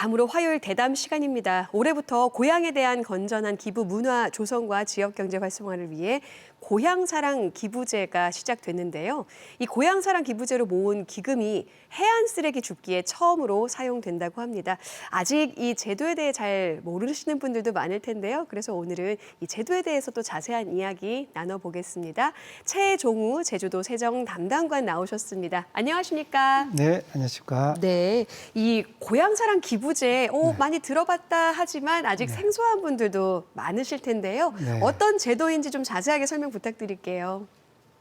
다음으로 화요일 대담 시간입니다. 올해부터 고향에 대한 건전한 기부 문화 조성과 지역경제 활성화를 위해 고향사랑 기부제가 시작됐는데요. 이 고향사랑 기부제로 모은 기금이 해안 쓰레기 줍기에 처음으로 사용된다고 합니다. 아직 이 제도에 대해 잘 모르시는 분들도 많을 텐데요. 그래서 오늘은 이 제도에 대해서 또 자세한 이야기 나눠보겠습니다. 최종우 제주도 세정 담당관 나오셨습니다. 안녕하십니까? 네, 안녕하십니까. 네, 이 고향사랑 기부제 많이 들어봤다 하지만 아직 생소한 분들도 많으실 텐데요. 네. 어떤 제도인지 좀 자세하게 설명 부탁드릴게요.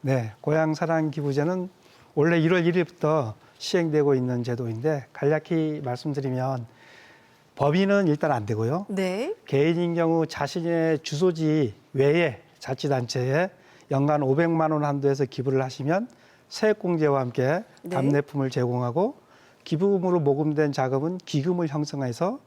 네, 고향사랑기부제는 원래 1월 1일부터 시행되고 있는 제도인데 간략히 말씀드리면 법인은 일단 안 되고요. 네, 개인인 경우 자신의 주소지 외에 자치단체에 연간 500만 원 한도에서 기부를 하시면 세액공제와 함께 네. 답례품을 제공하고 기부금으로 모금된 자금은 기금을 형성해서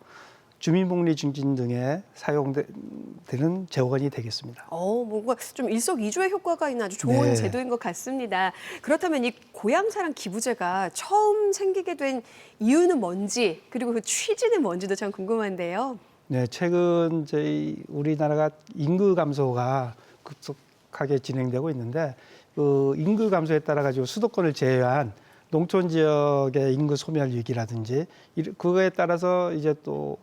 주민복리 증진 등에 사용되는 재원이 되겠습니다. 뭔가 좀 일석이조의 효과가 있는 아주 좋은 네. 제도인 것 같습니다. 그렇다면 이 고향사랑 기부제가 처음 생기게 된 이유는 뭔지 그리고 그 취지는 뭔지도 참 궁금한데요. 네, 최근 저희 우리나라가 인구 감소가 급속하게 진행되고 있는데 그 인구 감소에 따라 가지고 수도권을 제외한 농촌 지역의 인구 소멸 위기라든지 그거에 따라서 이제 또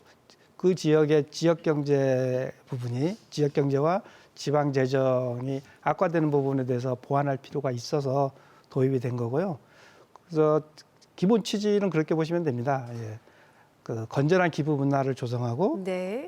그 지역의 지역 경제 부분이 지역 경제와 지방 재정이 악화되는 부분에 대해서 보완할 필요가 있어서 도입이 된 거고요. 그래서 기본 취지는 그렇게 보시면 됩니다. 예. 그 건전한 기부 문화를 조성하고 네.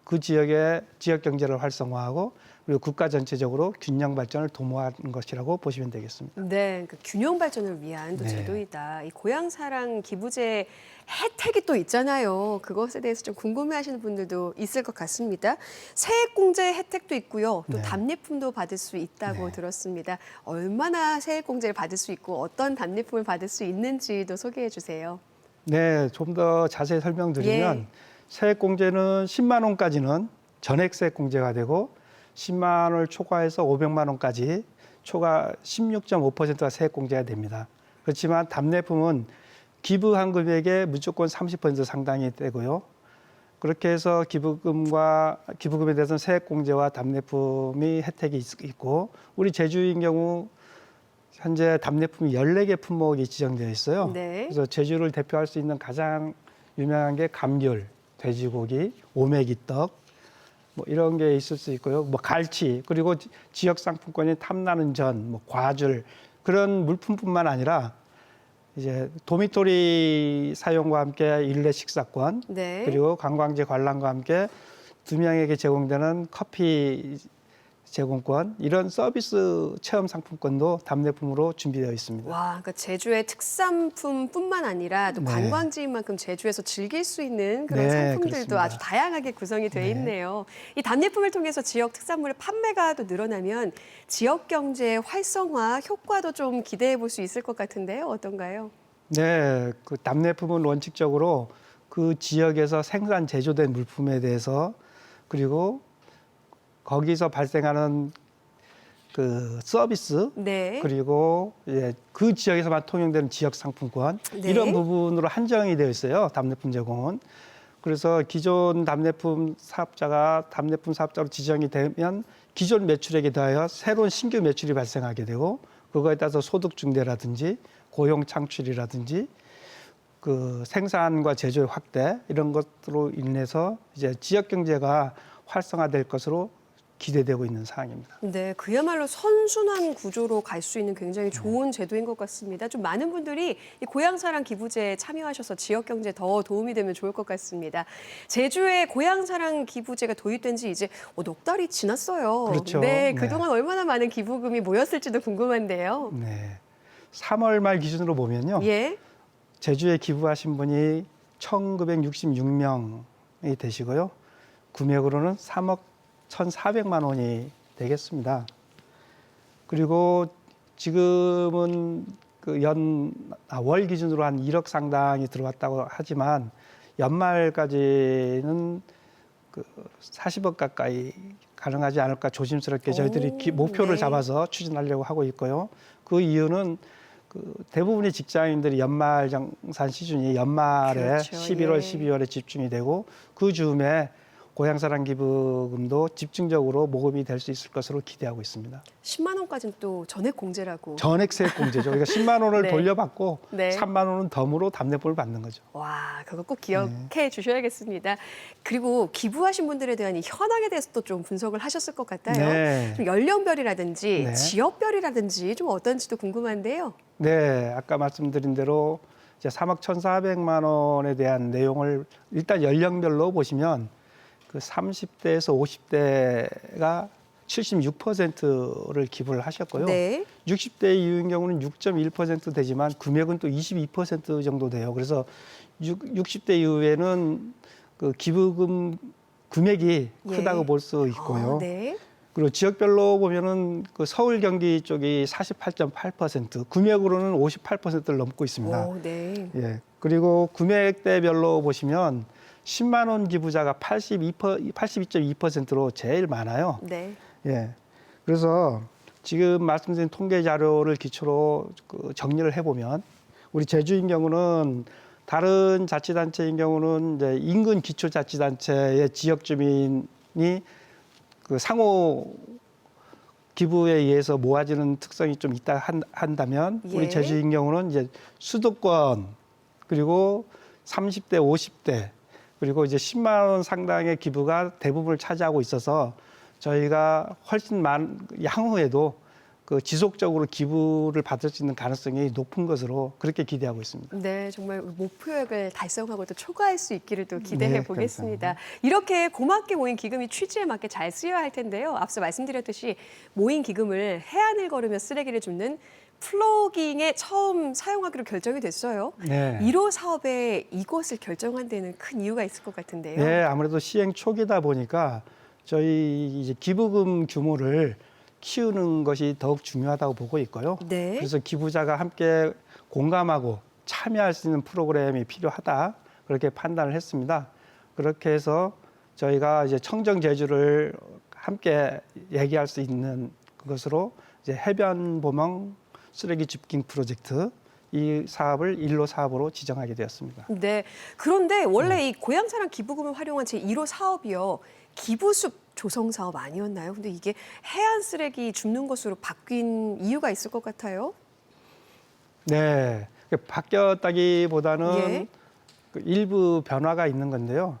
그 지역의 지역 경제를 활성화하고 그리고 국가 전체적으로 균형 발전을 도모하는 것이라고 보시면 되겠습니다. 네, 그 균형 발전을 위한 또 네. 제도이다. 이 고향사랑 기부제 혜택이 또 있잖아요. 그것에 대해서 좀 궁금해하시는 분들도 있을 것 같습니다. 세액공제 혜택도 있고요. 또 네. 답례품도 받을 수 있다고 네. 들었습니다. 얼마나 세액공제를 받을 수 있고 어떤 답례품을 받을 수 있는지도 소개해 주세요. 네, 좀 더 자세히 설명드리면 예. 세액공제는 10만 원까지는 전액 세액공제가 되고 10만 원을 초과해서 500만 원까지 초과 16.5%가 세액공제가 됩니다. 그렇지만 답례품은 기부한 금액의 무조건 30% 상당이 되고요. 그렇게 해서 기부금에 대해서는 세액공제와 답례품이 혜택이 있고 우리 제주인 경우 현재 답례품이 14개 품목이 지정되어 있어요. 네. 그래서 제주를 대표할 수 있는 가장 유명한 게 감귤, 돼지고기, 오메기떡 뭐 이런 게 있을 수 있고요. 뭐 갈치 그리고 지역 상품권인 탐나는 전, 뭐 과줄 그런 물품뿐만 아니라 이제 도미토리 사용과 함께 일례 식사권 네. 그리고 관광지 관람과 함께 2명에게 제공되는 커피 제공권 이런 서비스 체험 상품권도 답례품으로 준비되어 있습니다. 와, 그러니까 제주의 특산품뿐만 아니라 또 네. 관광지인 만큼 제주에서 즐길 수 있는 그런 네, 상품들도 그렇습니다. 아주 다양하게 구성이 되어 네. 있네요. 이 답례품을 통해서 지역 특산물의 판매가 또 늘어나면 지역 경제 활성화 효과도 좀 기대해 볼 수 있을 것 같은데요. 어떤가요? 네, 그 답례품은 원칙적으로 그 지역에서 생산 제조된 물품에 대해서 그리고 거기서 발생하는 그 서비스 네. 그리고 그 지역에서만 통용되는 지역 상품권 네. 이런 부분으로 한정이 되어 있어요. 답례품 제공은. 그래서 기존 답례품 사업자가 답례품 사업자로 지정이 되면 기존 매출액에 더하여 새로운 신규 매출이 발생하게 되고 그거에 따라서 소득 증대라든지 고용 창출이라든지 그 생산과 제조의 확대 이런 것으로 인해서 이제 지역 경제가 활성화될 것으로 기대되고 있는 사항입니다. 네, 그야말로 선순환 구조로 갈 수 있는 굉장히 좋은 제도인 것 같습니다. 좀 많은 분들이 이 고향사랑 기부제에 참여하셔서 지역 경제에 더 도움이 되면 좋을 것 같습니다. 제주의 고향사랑 기부제가 도입된 지 이제 넉 달이 지났어요. 그렇죠. 네, 네. 그동안 얼마나 많은 기부금이 모였을지도 궁금한데요. 네. 3월 말 기준으로 보면요. 예, 제주에 기부하신 분이 1,966명이 되시고요. 금액으로는 3억 1,400만 원이 되겠습니다. 그리고 지금은 월 기준으로 한 1억 상당이 들어왔다고 하지만 연말까지는 그 40억 가까이 가능하지 않을까 조심스럽게 저희들이 목표를 네. 잡아서 추진하려고 하고 있고요. 그 이유는 그 대부분의 직장인들이 연말정산 시즌이 연말에 그렇죠. 11월, 예. 12월에 집중이 되고 그 즈음에 고향사랑 기부금도 집중적으로 모금이 될 수 있을 것으로 기대하고 있습니다. 10만 원까지는 또 전액 공제라고. 전액 세액 공제죠. 그러니까 10만 원을 네. 돌려받고 네. 3만 원은 덤으로 답례보를 받는 거죠. 와, 그거 꼭 기억해 주셔야겠습니다. 그리고 기부하신 분들에 대한 이 현황에 대해서도 좀 분석을 하셨을 것 같아요. 네. 좀 연령별이라든지 네. 지역별이라든지 좀 어떤지도 궁금한데요. 네, 아까 말씀드린 대로 이제 3억 1,400만 원에 대한 내용을 일단 연령별로 보시면 그 30대에서 50대가 76%를 기부를 하셨고요. 네. 60대 이후인 경우는 6.1% 되지만 금액은 또 22% 정도 돼요. 그래서 60대 이후에는 그 기부금 금액이 예. 크다고 볼 수 있고요. 네. 그리고 지역별로 보면은 그 서울 경기 쪽이 48.8%, 금액으로는 58%를 넘고 있습니다. 오, 네. 예. 그리고 금액대별로 보시면 10만 원 기부자가 82.2%로 제일 많아요. 네. 예. 그래서 지금 말씀드린 통계 자료를 기초로 그 정리를 해보면 우리 제주인 경우는 다른 자치단체인 경우는 이제 인근 기초자치단체의 지역 주민이 그 상호 기부에 의해서 모아지는 특성이 좀 있다 한다면 예. 우리 제주인 경우는 이제 수도권 그리고 30대, 50대 그리고 이제 10만 원 상당의 기부가 대부분을 차지하고 있어서 저희가 훨씬 향후에도 그 지속적으로 기부를 받을 수 있는 가능성이 높은 것으로 그렇게 기대하고 있습니다. 네, 정말 목표액을 달성하고 또 초과할 수 있기를 또 기대해 네, 보겠습니다. 감사합니다. 이렇게 고맙게 모인 기금이 취지에 맞게 잘 쓰여야 할 텐데요. 앞서 말씀드렸듯이 모인 기금을 해안을 걸으며 쓰레기를 줍는 플로깅에 처음 사용하기로 결정이 됐어요. 네. 1호 사업에 이것을 결정한 데는 큰 이유가 있을 것 같은데요. 네, 아무래도 시행 초기다 보니까 저희 이제 기부금 규모를 키우는 것이 더욱 중요하다고 보고 있고요. 네. 그래서 기부자가 함께 공감하고 참여할 수 있는 프로그램이 필요하다 그렇게 판단을 했습니다. 그렇게 해서 저희가 이제 청정 제주를 함께 얘기할 수 있는 것으로 이제 해변 보멍 쓰레기 줍깅 프로젝트 이 사업을 1호 사업으로 지정하게 되었습니다. 네. 그런데 원래 이 고향사랑 기부금을 활용한 제 1호 사업이요. 기부숲 조성 사업 아니었나요? 근데 이게 해안 쓰레기 줍는 것으로 바뀐 이유가 있을 것 같아요. 네, 바뀌었다기보다는 예. 그 일부 변화가 있는 건데요.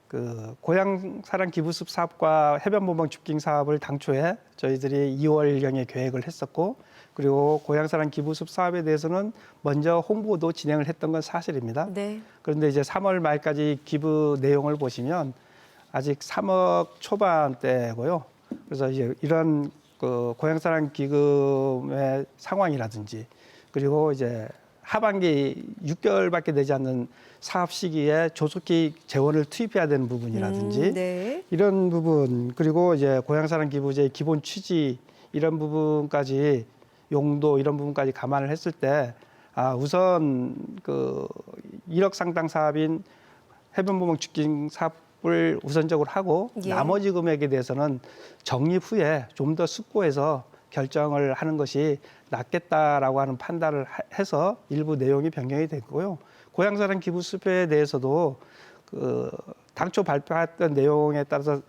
그 고향사랑 기부숲 사업과 해변보멍 줍깅 사업을 당초에 저희들이 2월경에 계획을 했었고, 그리고 고향사랑 기부숲 사업에 대해서는 먼저 홍보도 진행을 했던 건 사실입니다. 네. 그런데 이제 3월 말까지 기부 내용을 보시면 아직 3억 초반대고요. 그래서 이제 이런 그 고향사랑 기금의 상황이라든지 그리고 이제 하반기 6개월밖에 되지 않는 사업 시기에 조속히 재원을 투입해야 되는 부분이라든지 네. 이런 부분 그리고 이제 고향사랑 기부제의 기본 취지 이런 부분까지 용도 이런 부분까지 감안을 했을 때 우선 그 1억 상당 사업인 해변보멍 줍깅 사업을 우선적으로 하고 예. 나머지 금액에 대해서는 적립 후에 좀 더 숙고해서 결정을 하는 것이 낫겠다라고 하는 판단을 해서 일부 내용이 변경이 됐고요. 고향사랑 기부숲에 대해서도 그 당초 발표했던 내용에 따라서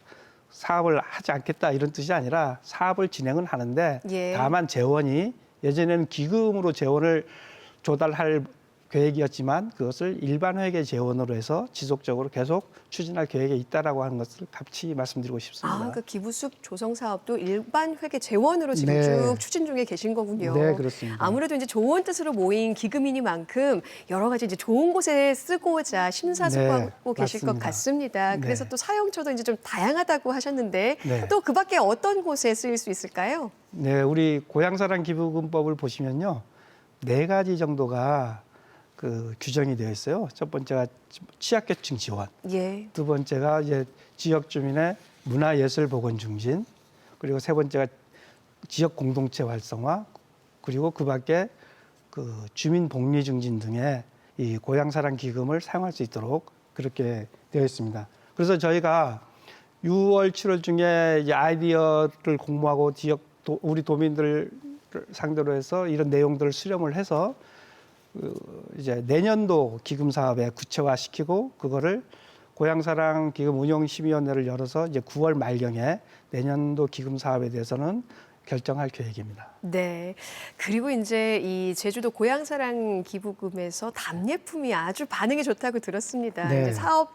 사업을 하지 않겠다 이런 뜻이 아니라 사업을 진행은 하는데 예. 다만 재원이 예전에는 기금으로 재원을 조달할 계획이었지만 그것을 일반 회계 재원으로 해서 지속적으로 계속 추진할 계획에 있다라고 하는 것을 같이 말씀드리고 싶습니다. 그 기부숲 조성 사업도 일반 회계 재원으로 지금 네. 쭉 추진 중에 계신 거군요. 네, 그렇습니다. 아무래도 이제 좋은 뜻으로 모인 기금이니만큼 여러 가지 이제 좋은 곳에 쓰고자 심사숙고하고 네, 계실 것 맞습니다. 같습니다. 네. 그래서 또 사용처도 이제 좀 다양하다고 하셨는데 네. 또 그 밖에 어떤 곳에 쓰일 수 있을까요? 네, 우리 고향사랑 기부금법을 보시면요. 4가지 정도가 그 규정이 되어 있어요. 첫 번째가 취약계층 지원, 예. 두 번째가 이제 지역 주민의 문화예술 보건 중진, 그리고 세 번째가 지역 공동체 활성화, 그리고 그밖에 그 주민 복리 증진 등의 이 고향사랑 기금을 사용할 수 있도록 그렇게 되어 있습니다. 그래서 저희가 6월, 7월 중에 이제 아이디어를 공모하고 우리 도민들 상대로 해서 이런 내용들을 수렴을 해서 이제 내년도 기금 사업에 구체화시키고 그거를 고향사랑 기금 운영심의위원회를 열어서 이제 9월 말경에 내년도 기금 사업에 대해서는 결정할 계획입니다. 네. 그리고 이제 이 제주도 고향사랑 기부금에서 답례품이 아주 반응이 좋다고 들었습니다. 네. 이제 사업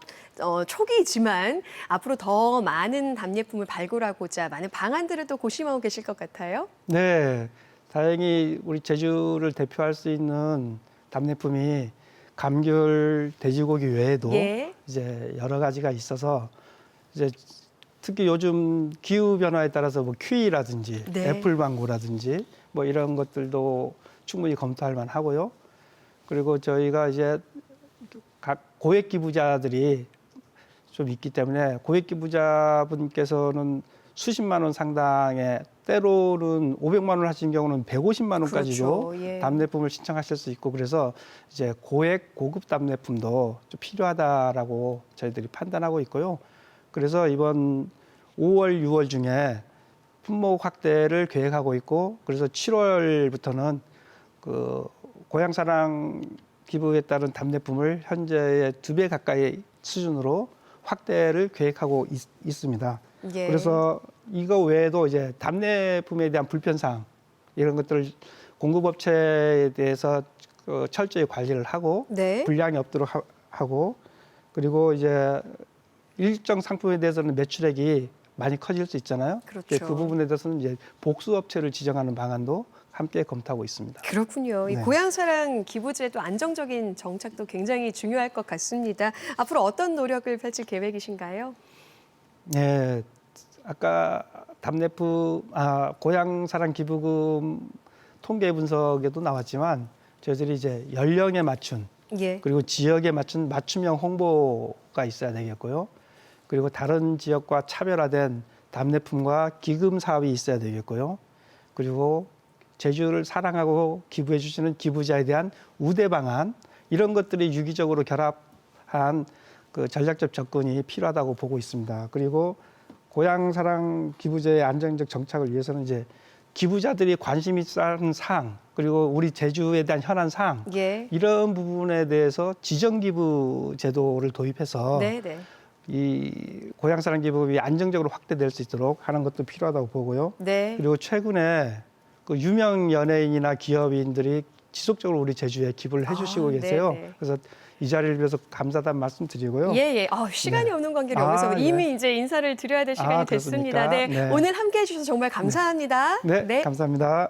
초기이지만 앞으로 더 많은 답례품을 발굴하고자 많은 방안들을 또 고심하고 계실 것 같아요. 네, 다행히 우리 제주를 대표할 수 있는 답례품이 감귤 돼지고기 외에도 예. 이제 여러 가지가 있어서 이제 특히 요즘 기후 변화에 따라서 뭐 키위라든지 네. 애플망고라든지 뭐 이런 것들도 충분히 검토할 만하고요. 그리고 저희가 이제 각 고액 기부자들이 좀 있기 때문에 고액 기부자분께서는 수십만 원 상당의 때로는 500만 원 하신 경우는 150만 원까지도 그렇죠. 예. 답례품을 신청하실 수 있고 그래서 이제 고액 고급 답례품도 좀 필요하다라고 저희들이 판단하고 있고요. 그래서 이번 5월, 6월 중에 품목 확대를 계획하고 있고 그래서 7월부터는 그 고향사랑 기부에 따른 답례품을 현재의 2배 가까이 수준으로 확대를 계획하고 있습니다. 예. 그래서 이거 외에도 이제 답례품에 대한 불편사항 이런 것들을 공급업체에 대해서 철저히 관리를 하고 네. 불량이 없도록 하고 그리고 이제 일정 상품에 대해서는 매출액이 많이 커질 수 있잖아요. 그렇죠. 그 부분에 대해서는 이제 복수업체를 지정하는 방안도 함께 검토하고 있습니다. 그렇군요. 이 네. 고향사랑 기부제도 안정적인 정착도 굉장히 중요할 것 같습니다. 앞으로 어떤 노력을 펼칠 계획이신가요? 네, 아까 답례품, 고향사랑 기부금 통계 분석에도 나왔지만 저희들이 이제 연령에 맞춘 예. 그리고 지역에 맞춘 맞춤형 홍보가 있어야 되겠고요. 그리고 다른 지역과 차별화된 답례품과 기금 사업이 있어야 되겠고요. 그리고 제주를 사랑하고 기부해 주시는 기부자에 대한 우대 방안 이런 것들이 유기적으로 결합한 그 전략적 접근이 필요하다고 보고 있습니다. 그리고 고향사랑 기부제의 안정적 정착을 위해서는 이제 기부자들이 관심이 있는 사항 그리고 우리 제주에 대한 현안 사항 예. 이런 부분에 대해서 지정 기부 제도를 도입해서 네, 네. 이 고향사랑 기부금이 안정적으로 확대될 수 있도록 하는 것도 필요하다고 보고요. 네. 그리고 최근에 그 유명 연예인이나 기업인들이 지속적으로 우리 제주에 기부를 해주시고 계세요. 네네. 그래서 이 자리를 빌어서 감사하다는 말씀드리고요. 예, 예. 시간이 네. 없는 관계로 여기서 이미 네. 이제 인사를 드려야 될 시간이 됐습니다. 그렇습니까? 네. 네. 오늘 함께 해주셔서 정말 감사합니다. 네, 감사합니다.